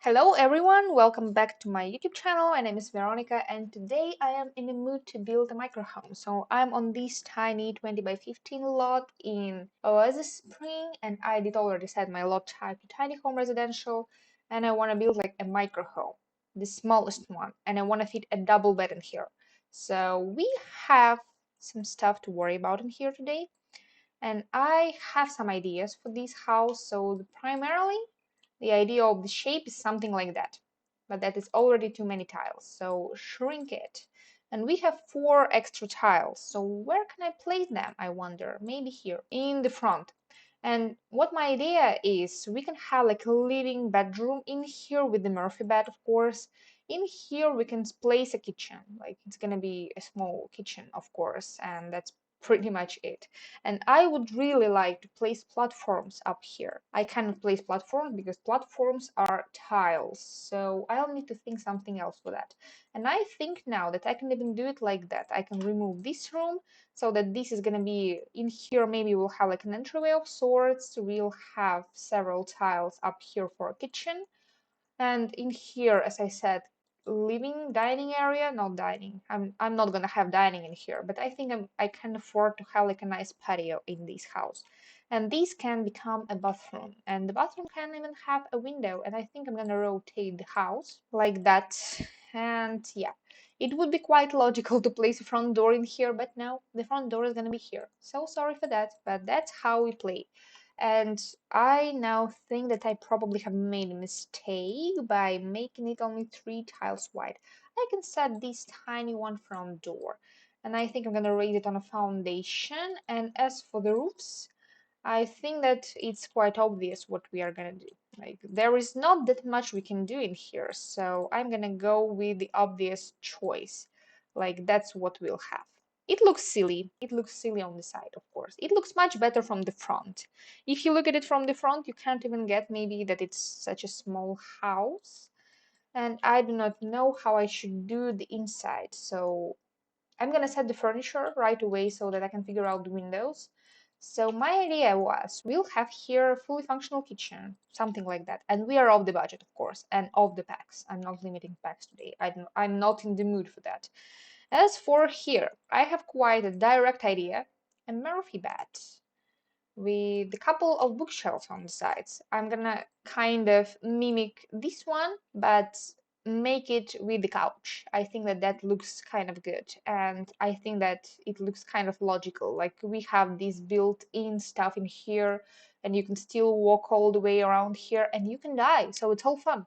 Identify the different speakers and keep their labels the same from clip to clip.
Speaker 1: Hello everyone, welcome back to my YouTube channel. My name is Veronica and today I am in the mood to build a microhome. So I'm on this tiny 20 by 15 lot in Oasis Spring and I did already set my lot type to tiny home residential and I want to build like a microhome, the smallest one, and I want to fit a double bed in here. So we have some stuff to worry about in here today and I have some ideas for this house. So primarily the idea of the shape is something like that, but that is already too many tiles, so shrink it. And we have 4 extra tiles, so where can I place them, I wonder? Maybe here, in the front. And what my idea is, we can have like a living bedroom in here with the Murphy bed, of course. In here we can place a kitchen, like it's gonna be a small kitchen, of course, and that's pretty much it. And I would really like to place platforms up here. I cannot place platforms because platforms are tiles, so I'll need to think something else for that. And I think now that I can even do it like that. I can remove this room so that this is gonna be in here. Maybe we'll have like an entryway of sorts. We'll have several tiles up here for a kitchen. And in here, as I said, living dining area, not dining. I'm not gonna have dining in here, but I think I can afford to have like a nice patio in this house. And these can become a bathroom, and the bathroom can even have a window. And I think I'm gonna rotate the house like that. And yeah, it would be quite logical to place a front door in here, but no, the front door is gonna be here. So sorry for that, but that's how we play. And I now think that I probably have made a mistake by making it only 3 tiles wide. I can set this tiny one front door. And I think I'm gonna raise it on a foundation. And as for the roofs, I think that it's quite obvious what we are gonna do. Like, there is not that much we can do in here, so I'm gonna go with the obvious choice. Like, that's what we'll have. It looks silly. It looks silly on the side, of course. It looks much better from the front. If you look at it from the front, you can't even get maybe that it's such a small house. And I do not know how I should do the inside, so I'm gonna set the furniture right away so that I can figure out the windows. So my idea was we'll have here a fully functional kitchen, something like that. And we are off the budget, of course, and off the packs. I'm not limiting packs today. I'm not in the mood for that. As for here, I have quite a direct idea. A Murphy bed with a couple of bookshelves on the sides. I'm gonna kind of mimic this one, but make it with the couch. I think that that looks kind of good, and I think that it looks kind of logical. Like, we have this built-in stuff in here, and you can still walk all the way around here, and you can die, so it's all fun.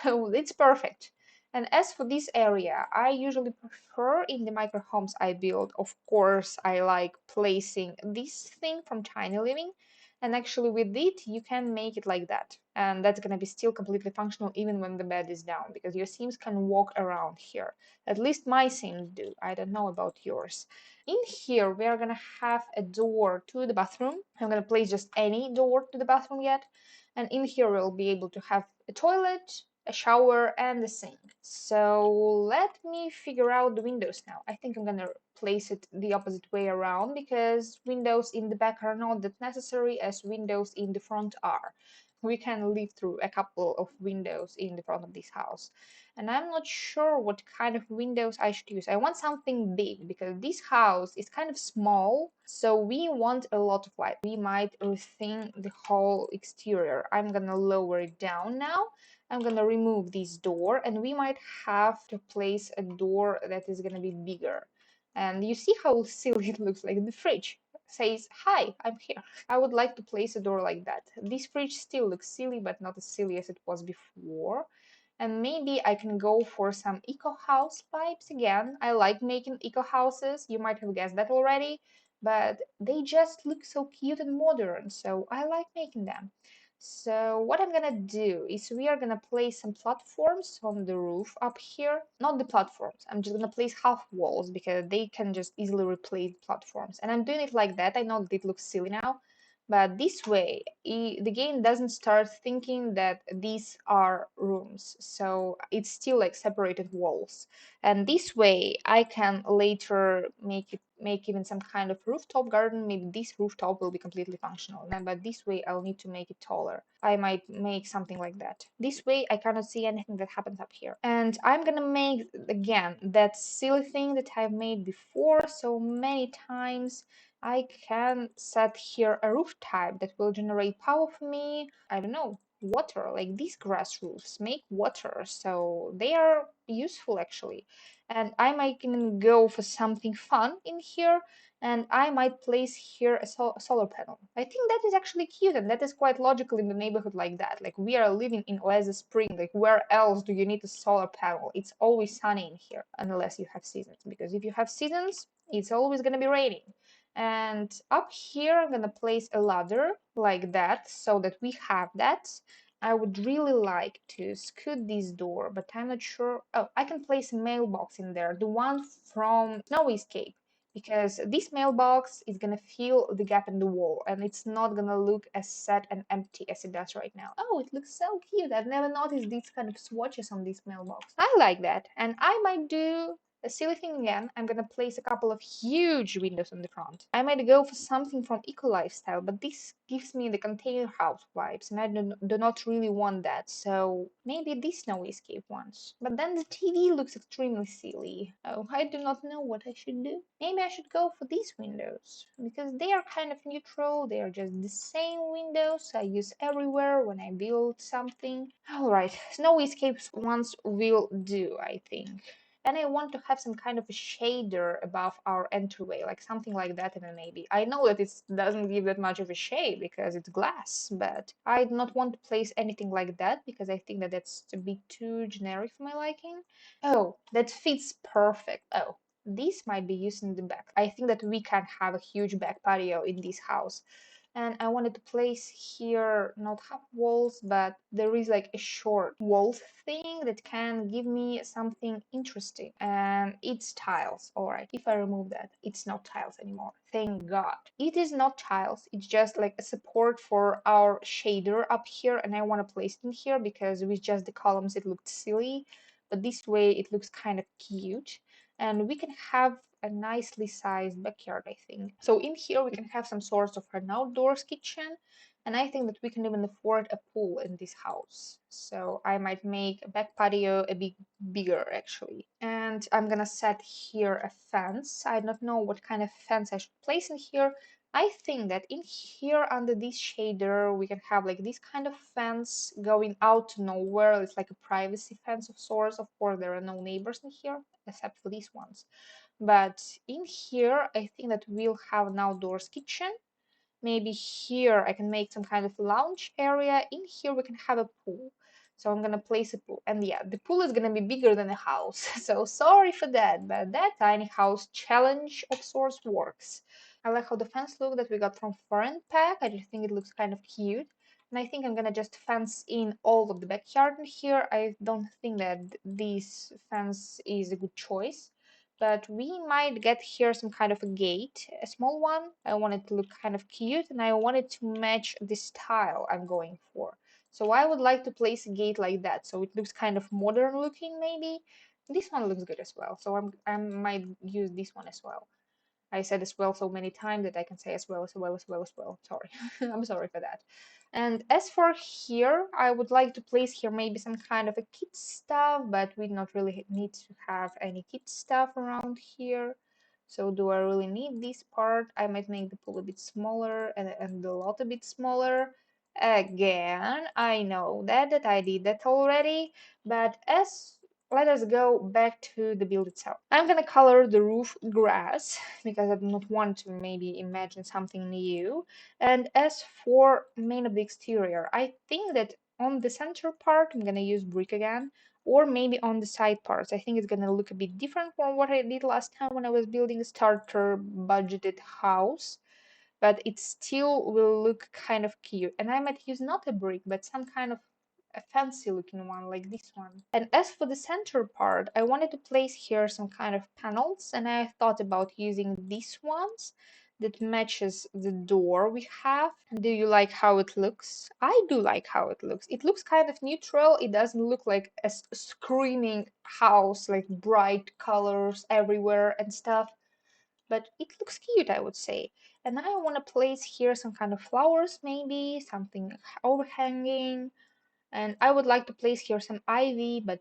Speaker 1: So it's perfect. And as for this area, I usually prefer in the microhomes I build, of course, I like placing this thing from Tiny Living. And actually with it, you can make it like that. And that's going to be still completely functional even when the bed is down, because your Sims can walk around here. At least my Sims do. I don't know about yours. In here, we are going to have a door to the bathroom. I'm going to place just any door to the bathroom yet. And in here, we'll be able to have a toilet, a shower, and a sink. So let me figure out the windows now. I think I'm gonna place it the opposite way around because windows in the back are not that necessary as windows in the front are. We can live through a couple of windows in the front of this house. And I'm not sure what kind of windows I should use. I want something big because this house is kind of small, so we want a lot of light. We might rethink the whole exterior. I'm gonna lower it down now. I'm gonna remove this door and we might have to place a door that is gonna be bigger. And you see how silly it looks, like the fridge says, "Hi, I'm here." I would like to place a door like that. This fridge still looks silly, but not as silly as it was before. And maybe I can go for some eco house vibes again. I like making eco houses. You might have guessed that already, but they just look so cute and modern, so I like making them. So what I'm gonna do is we are gonna place some platforms on the roof up here. Not the platforms, I'm just gonna place half walls because they can just easily replace platforms. And I'm doing it like that. I know that it looks silly now, But this way, the game doesn't start thinking that these are rooms. So it's still like separated walls. And this way, I can later make even some kind of rooftop garden. Maybe this rooftop will be completely functional. But this way, I'll need to make it taller. I might make something like that. This way, I cannot see anything that happens up here. And I'm gonna make, again, that silly thing that I've made before so many times. I can set here a roof type that will generate power for me. I don't know, water, like these grass roofs make water, so they are useful actually. And I might even go for something fun in here, and I might place here a solar panel. I think that is actually cute, and that is quite logical in the neighborhood like that. Like we are living in Oasis Spring, like where else do you need a solar panel? It's always sunny in here, unless you have seasons, because if you have seasons, it's always gonna be raining. And up here, I'm gonna place a ladder like that so that we have that. I would really like to scoot this door, but I'm not sure. Oh, I can place a mailbox in there, the one from Snow Escape, because this mailbox is gonna fill the gap in the wall and it's not gonna look as sad and empty as it does right now. Oh, it looks so cute. I've never noticed these kind of swatches on this mailbox. I like that. And I might do a silly thing again, I'm gonna place a couple of huge windows on the front. I might go for something from Eco Lifestyle, but this gives me the container house vibes, and I do not really want that, so maybe this Snow Escape ones. But then the TV looks extremely silly. Oh, I do not know what I should do. Maybe I should go for these windows, because they are kind of neutral, they are just the same windows I use everywhere when I build something. Alright, Snow Escapes ones will do, I think. And I want to have some kind of a shader above our entryway, like something like that, and then maybe. I know that it doesn't give that much of a shade because it's glass, but I do not want to place anything like that because I think that that's a bit too generic for my liking. Oh, that fits perfect. Oh, this might be used in the back. I think that we can have a huge back patio in this house, and I wanted to place here not half walls, but there is like a short wall thing that can give me something interesting, and it's tiles. All right, if I remove that, it's not tiles anymore, thank god. It is not tiles, it's just like a support for our shader up here, and I want to place it in here because with just the columns it looked silly, but this way it looks kind of cute, and we can have a nicely sized backyard, I think. So in here we can have some sort of an outdoors kitchen, and I think that we can even afford a pool in this house. So I might make a back patio a bit bigger actually. And I'm gonna set here a fence. I don't know what kind of fence I should place in here. I think that in here under this shader we can have like this kind of fence going out to nowhere. It's like a privacy fence of sorts. Of course there are no neighbors in here except for these ones. But in here, I think that we'll have an outdoors kitchen. Maybe here I can make some kind of lounge area. In here we can have a pool. So I'm gonna place a pool. And yeah, the pool is gonna be bigger than a house. So sorry for that, but that tiny house challenge of sorts works. I like how the fence look that we got from Foreign Pack. I just think it looks kind of cute. And I think I'm gonna just fence in all of the backyard in here. I don't think that this fence is a good choice, but we might get here some kind of a gate, a small one. I want it to look kind of cute, and I want it to match the style I'm going for. So I would like to place a gate like that, so it looks kind of modern looking maybe. This one looks good as well, so I might use this one as well. I said as well so many times that I can say as well, as well, as well, as well. Sorry. I'm sorry for that. And as for here, I would like to place here maybe some kind of a kid stuff, but we not really need to have any kid stuff around here. So do I really need this part? I might make the pool a bit smaller and the lot a bit smaller. Again, I know that I did that already, but as let us go back to the build itself. I'm gonna color the roof grass because I do not want to maybe imagine something new. And as for main of the exterior, I think that on the center part I'm gonna use brick again, or maybe on the side parts. I think it's gonna look a bit different from what I did last time when I was building a starter budgeted house, but it still will look kind of cute. And I might use not a brick, but some kind of a fancy looking one like this one. And as for the center part, I wanted to place here some kind of panels, and I thought about using these ones that matches the door we have. Do you like how it looks? I do like how it looks. It looks kind of neutral. It doesn't look like a screaming house, like bright colors everywhere and stuff. But it looks cute, I would say. And I want to place here some kind of flowers, maybe something overhanging. And I would like to place here some ivy, but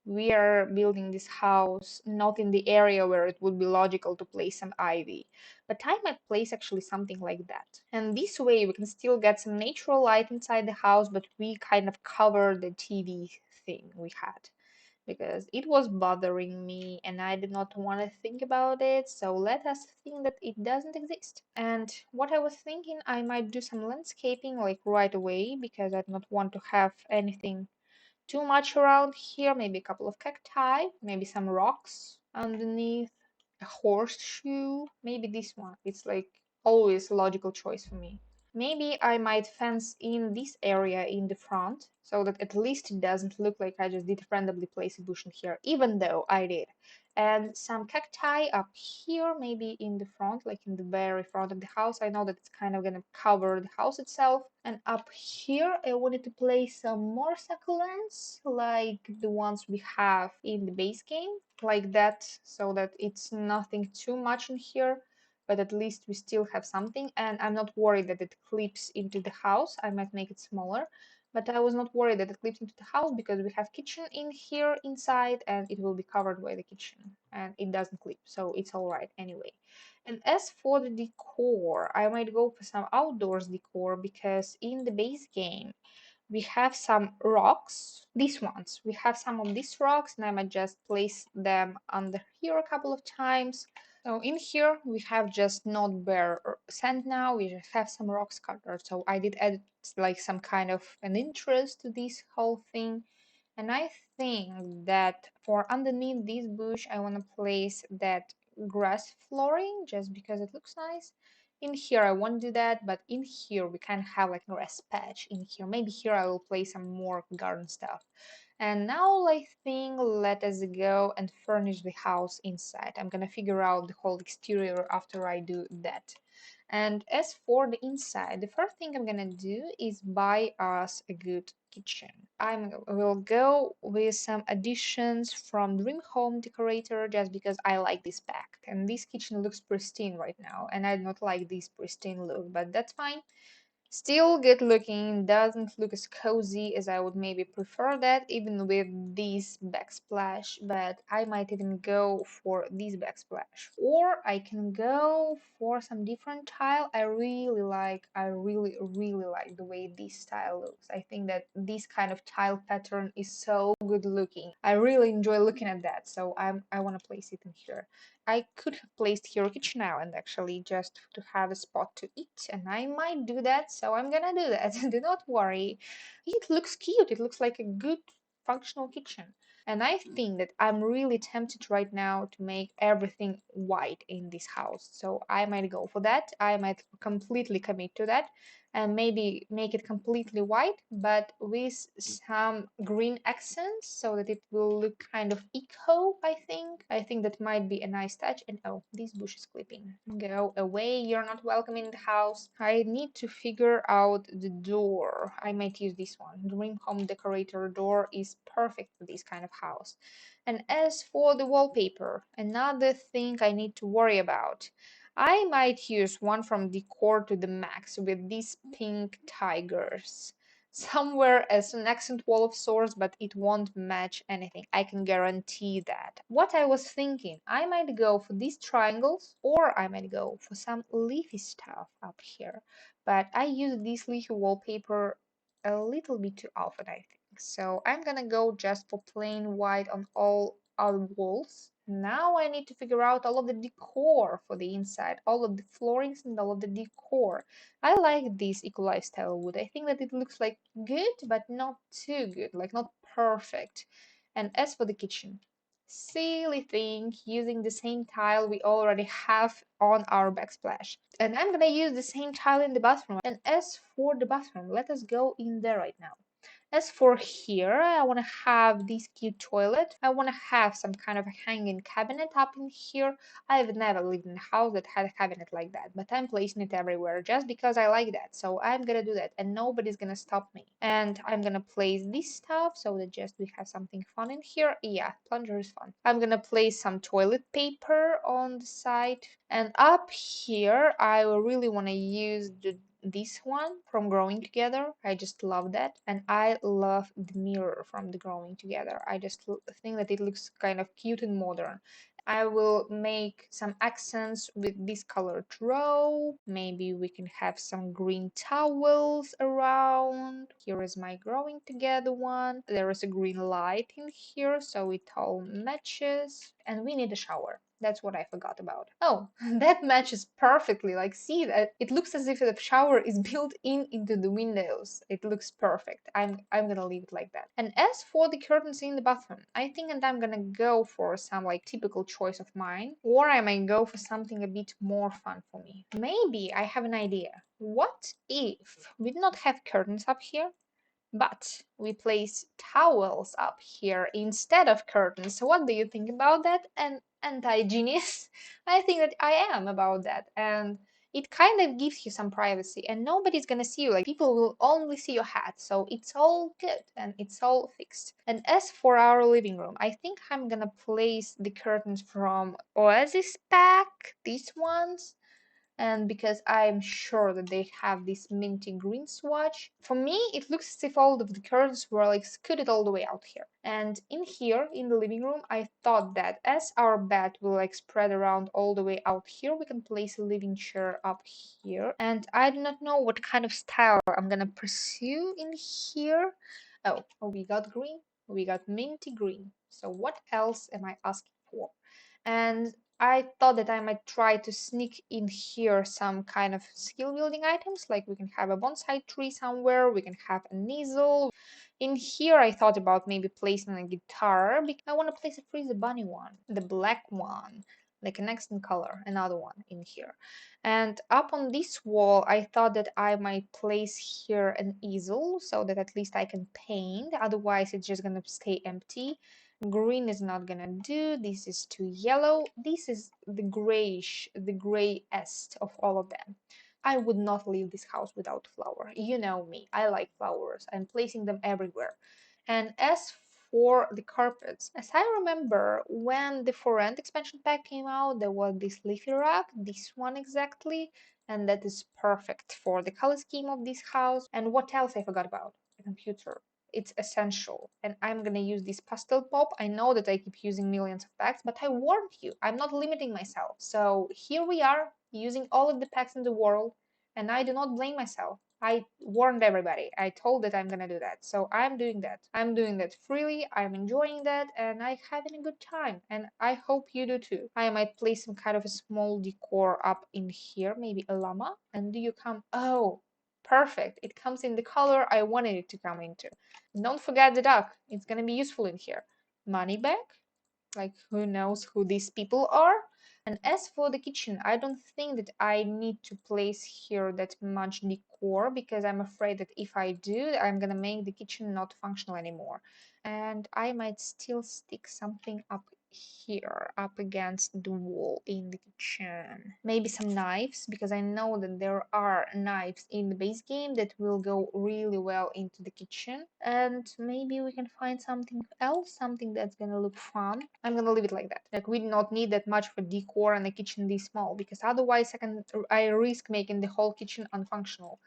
Speaker 1: we are building this house not in the area where it would be logical to place some ivy. But I might place actually something like that. And this way we can still get some natural light inside the house, but we kind of cover the TV thing we had because it was bothering me and I did not want to think about it. So let us think that it doesn't exist. And what I was thinking, I might do some landscaping like right away because I do not want to have anything too much around here. Maybe a couple of cacti, maybe some rocks underneath, a horseshoe, maybe this one. It's like always a logical choice for me. Maybe I might fence in this area in the front so that at least it doesn't look like I just did randomly place a bush in here, even though I did. And some cacti up here, maybe in the front, like in the very front of the house. I know that it's kind of gonna cover the house itself. And up here, I wanted to place some more succulents, like the ones we have in the base game, like that, so that it's nothing too much in here, but at least we still have something. And I'm not worried that it clips into the house. I might make it smaller, but I was not worried that it clips into the house because we have kitchen in here inside and it will be covered by the kitchen and it doesn't clip, so it's all right anyway. And as for the decor, I might go for some outdoors decor because in the base game we have some rocks, these ones. We have some of these rocks and I might just place them under here a couple of times. So in here we have just not bare sand now, we just have some rocks scattered. So I did add like some kind of an interest to this whole thing. And I think that for underneath this bush I want to place that grass flooring just because it looks nice. In here I won't do that, but in here we can have like a grass patch in here. Maybe here I will place some more garden stuff. And now I think let us go and furnish the house inside. I'm gonna figure out the whole exterior after I do that. And as for the inside, the first thing I'm gonna do is buy us a good kitchen. I will go with some additions from Dream Home Decorator just because I like this pack. And this kitchen looks pristine right now, and I do not like this pristine look, but that's fine. Still good looking, doesn't look as cozy as I would maybe prefer that, even with this backsplash, but I might even go for this backsplash. Or I can go for some different tile. I really really like the way this style looks. I think that this kind of tile pattern is so good looking. I really enjoy looking at that, so I want to place it in here. I could have placed here a kitchen island actually just to have a spot to eat, and I might do that, so I'm gonna do that. Do not worry. It looks cute. It looks like a good functional kitchen. And I think that I'm really tempted right now to make everything white in this house. So I might go for that. I might completely commit to that and maybe make it completely white, but with some green accents so that it will look kind of eco, I think. I think that might be a nice touch. And oh, this bush is clipping. Go away, you're not welcome in the house. I need to figure out the door. I might use this one. Dream Home Decorator door is perfect for this kind of house. And as for the wallpaper, another thing I need to worry about. I might use one from Decor to the Max with these pink tigers. Somewhere as an accent wall of sorts, but it won't match anything. I can guarantee that. What I was thinking, I might go for these triangles or I might go for some leafy stuff up here. But I use this leafy wallpaper a little bit too often, I think. So I'm gonna go just for plain white on all our walls. Now I need to figure out all of the decor for the inside, all of the floorings and all of the decor. I like this eco lifestyle wood. I think that it looks like good, but not too good, like not perfect. And as for the kitchen, silly thing, using the same tile we already have on our backsplash. And I'm gonna use the same tile in the bathroom. And as for the bathroom, let us go in there right now. As for here, I want to have this cute toilet. I want to have some kind of a hanging cabinet up in here. I've never lived in a house that had a cabinet like that, but I'm placing it everywhere just because I like that. So I'm gonna do that and nobody's gonna stop me. And I'm gonna place this stuff so that just we have something fun in here. Yeah, plunger is fun. I'm gonna place some toilet paper on the side. And up here, I really want to use this one from Growing Together. I just love that. And I love the mirror from the Growing Together. I just think that it looks kind of cute and modern. I will make some accents with this colored row. Maybe we can have some green towels around. Here is my Growing Together one. There is a green light in here, so it all matches. And we need a shower. That's what I forgot about. Oh, that matches perfectly. Like, see that it looks as if the shower is built in into the windows. It looks perfect. I'm gonna leave it like that. And as for the curtains in the bathroom, I think that I'm gonna go for some like typical choice of mine, or I might go for something a bit more fun for me. Maybe I have an idea. What if we did not have curtains up here? But we place towels up here instead of curtains. So what do you think about that? And anti-genius? I think that I am about that. And it kind of gives you some privacy and nobody's gonna see you. Like people will only see your hat. So it's all good and it's all fixed. And as for our living room, I think I'm gonna place the curtains from Oasis pack, these ones, and because I'm sure that they have this minty green swatch. For me, it looks as if all of the curtains were like scooted all the way out here. And in here, in the living room, I thought that as our bed will like spread around all the way out here, we can place a living chair up here. And I do not know what kind of style I'm gonna pursue in here. Oh, we got green, we got minty green. So what else am I asking for? And I thought that I might try to sneak in here some kind of skill building items, like we can have a bonsai tree somewhere, we can have an easel. In here I thought about maybe placing a guitar, because I want to place a Freezer Bunny one, the black one, like an accent color, another one in here. And up on this wall I thought that I might place here an easel, so that at least I can paint, otherwise it's just gonna stay empty. Green is not gonna do. This is too yellow. This is the grayish, the grayest of all of them. I would not leave this house without flower. You know me, I like flowers. I'm placing them everywhere. And as for the carpets, as I remember, when the For Rent expansion pack came out, there was this leafy rug, this one exactly, and that is perfect for the color scheme of this house. And what else I forgot about? The computer. It's essential, and I'm gonna use this pastel pop. I know that I keep using millions of packs, but I warned you, I'm not limiting myself. So here we are using all of the packs in the world, and I do not blame myself. I warned everybody. I told that I'm gonna do that, so I'm doing that. I'm doing that freely. I'm enjoying that, and I'm having a good time, and I hope you do too. I might place some kind of a small decor up in here, maybe a llama. And do you come? Oh, perfect. It comes in the color I wanted it to come into. Don't forget the duck. It's gonna be useful in here. Money bag. Like, who knows who these people are? And as for the kitchen, I don't think that I need to place here that much decor, because I'm afraid that if I do, I'm gonna make the kitchen not functional anymore. And I might still stick something up here, up against the wall in the kitchen. Maybe some knives, because I know that there are knives in the base game that will go really well into the kitchen. And maybe we can find something else, something that's gonna look fun. I'm gonna leave it like that. Like, we do not need that much for decor and a kitchen this small, because otherwise I risk making the whole kitchen unfunctional.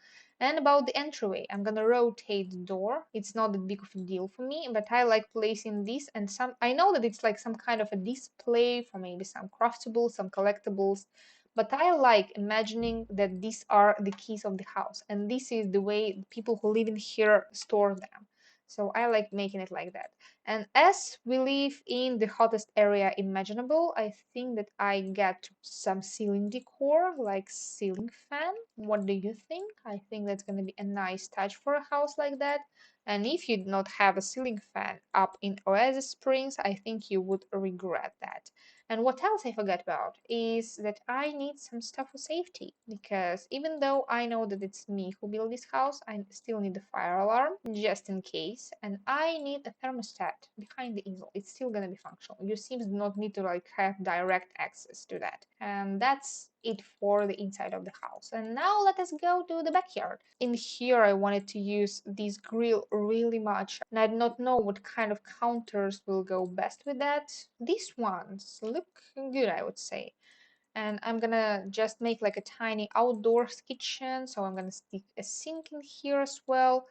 Speaker 1: And about the entryway, I'm gonna rotate the door. It's not that big of a deal for me, but I like placing this and some. I know that it's like some kind of a display for maybe some craftables, some collectibles, but I like imagining that these are the keys of the house, and this is the way people who live in here store them. So I like making it like that. And as we live in the hottest area imaginable, I think that I get some ceiling decor, like ceiling fan. What do you think? I think that's going to be a nice touch for a house like that. And if you do not have a ceiling fan up in Oasis Springs, I think you would regret that. And what else I forgot about is that I need some stuff for safety, because even though I know that it's me who built this house, I still need the fire alarm just in case, and I need a thermostat behind the easel. It's still gonna be functional. Your Sims do not need to like have direct access to that. And that's it for the inside of the house. And now let us go to the backyard. In here I wanted to use this grill really much, and I do not know what kind of counters will go best with that. These ones look good, I would say. And I'm gonna just make like a tiny outdoors kitchen, so I'm gonna stick a sink in here as well,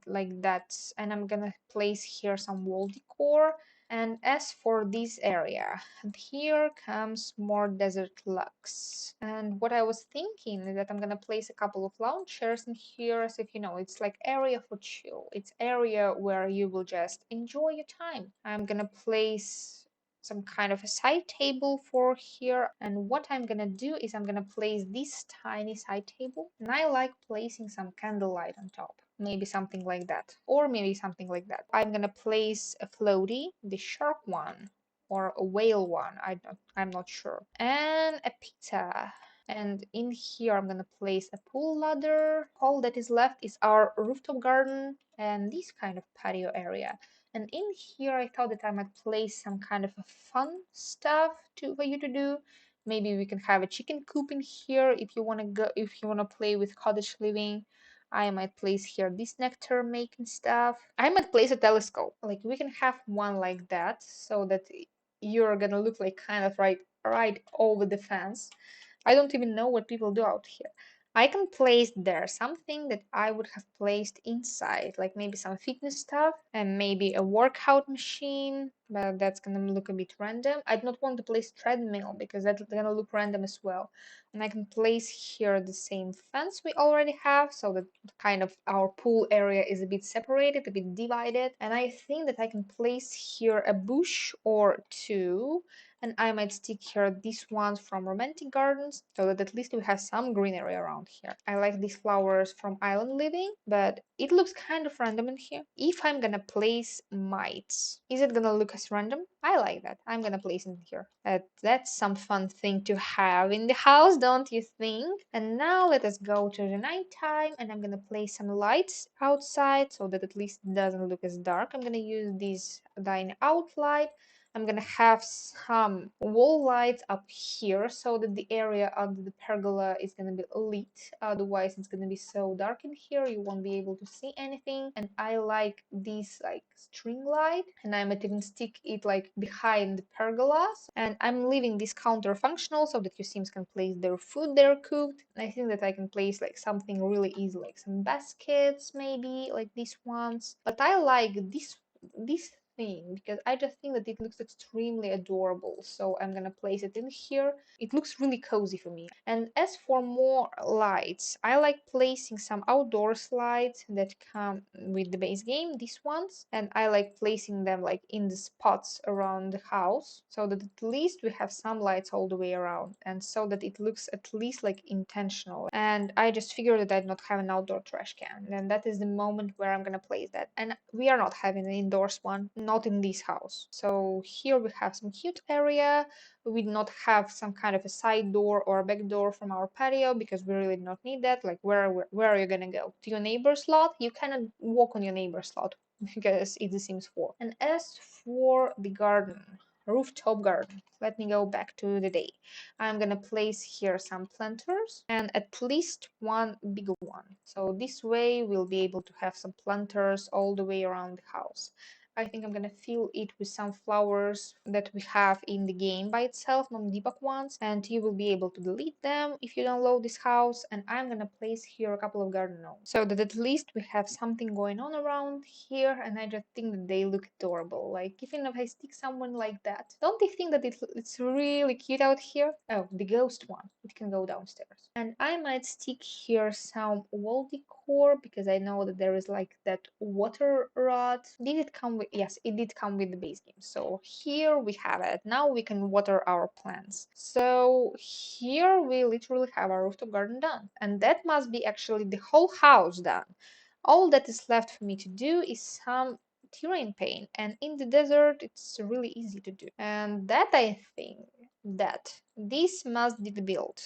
Speaker 1: like that. And I'm gonna place here some wall decor. And as for this area, and here comes more desert luxe. And what I was thinking is that I'm gonna place a couple of lounge chairs in here, as if you know, it's like area for chill. It's area where you will just enjoy your time. I'm gonna place some kind of a side table for here, and what I'm gonna do is I'm gonna place this tiny side table, and I like placing some candlelight on top, maybe something like that, or maybe something like that. I'm gonna place a floaty, the shark one or a whale one, I'm not sure, and a pizza. And in here I'm gonna place a pool ladder. All that is left is our rooftop garden and this kind of patio area. And in here, I thought that I might place some kind of a fun stuff for you to do. Maybe we can have a chicken coop in here if you want to go, if you want to play with cottage living. I might place here this nectar making stuff. I might place a telescope. Like we can have one like that, so that you're gonna look like kind of right over the fence. I don't even know what people do out here. I can place there something that I would have placed inside, like maybe some fitness stuff and maybe a workout machine, but that's gonna look a bit random. I do not want to place treadmill because that's gonna look random as well. And I can place here the same fence we already have, so that kind of our pool area is a bit separated, a bit divided. And I think that I can place here a bush or two, and I might stick here these ones from Romantic Gardens, so that at least we have some greenery around here. I like these flowers from Island Living, but it looks kind of random in here. If I'm gonna place mites, is it gonna look as random? I like that. I'm gonna place it in here. That's some fun thing to have in the house, don't you think? And now let us go to the nighttime, and I'm gonna place some lights outside so that at least it doesn't look as dark. I'm gonna use this dine out light. I'm gonna have some wall lights up here so that the area under the pergola is gonna be lit. Otherwise, it's gonna be so dark in here, you won't be able to see anything. And I like this like string light, and I might even stick it like behind the pergolas. And I'm leaving this counter functional so that your Sims can place their food there cooked. And I think that I can place like something really easy, like some baskets, maybe like these ones. But I like this thing because I just think that it looks extremely adorable. So I'm gonna place it in here. It looks really cozy for me. And as for more lights, I like placing some outdoors lights that come with the base game, these ones. And I like placing them like in the spots around the house so that at least we have some lights all the way around, and so that it looks at least like intentional. And I just figured that I do not have an outdoor trash can, and that is the moment where I'm gonna place that. And we are not having an indoors one, not in this house. So here we have some cute area. We do not have some kind of a side door or a back door from our patio because we really do not need that. Like where are you gonna go? To your neighbor's lot? You cannot walk on your neighbor's lot because it's The Sims 4. And as for the garden, rooftop garden, let me go back to the day. I'm gonna place here some planters and at least one big one. So this way we'll be able to have some planters all the way around the house. I think I'm gonna fill it with some flowers that we have in the game by itself, non-debug ones, and you will be able to delete them if you download this house. And I'm gonna place here a couple of garden gnomes so that at least we have something going on around here, and I just think that they look adorable. Like even if I stick someone like that, don't they think that it's really cute out here? Oh, the ghost one, it can go downstairs. And I might stick here some wall decor because I know that there is like that water rod. Did it come with? Yes, it did come with the base game. So here we have it. Now we can water our plants. So here we literally have our rooftop garden done, and that must be actually the whole house done. All that is left for me to do is some terrain paint, and in the desert it's really easy to do. And that I think that this must be the build.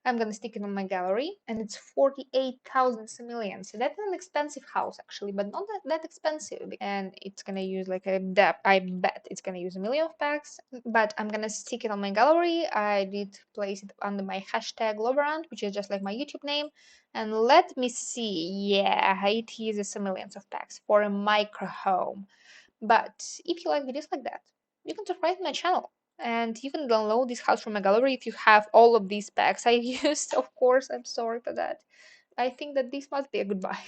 Speaker 1: I'm gonna stick it on my gallery, and it's 48,000 simoleons. So that's an expensive house actually, but not that expensive. And it's gonna use like a depth. I bet it's gonna use a million of packs, but I'm gonna stick it on my gallery. I did place it under my hashtag Loverant, which is just like my YouTube name. And let me see. Yeah, it uses millions of packs for a micro home. But if you like videos like that, you can subscribe to my channel. And you can download this house from my gallery if you have all of these packs I used. Of course, I'm sorry for that. I think that this must be a goodbye.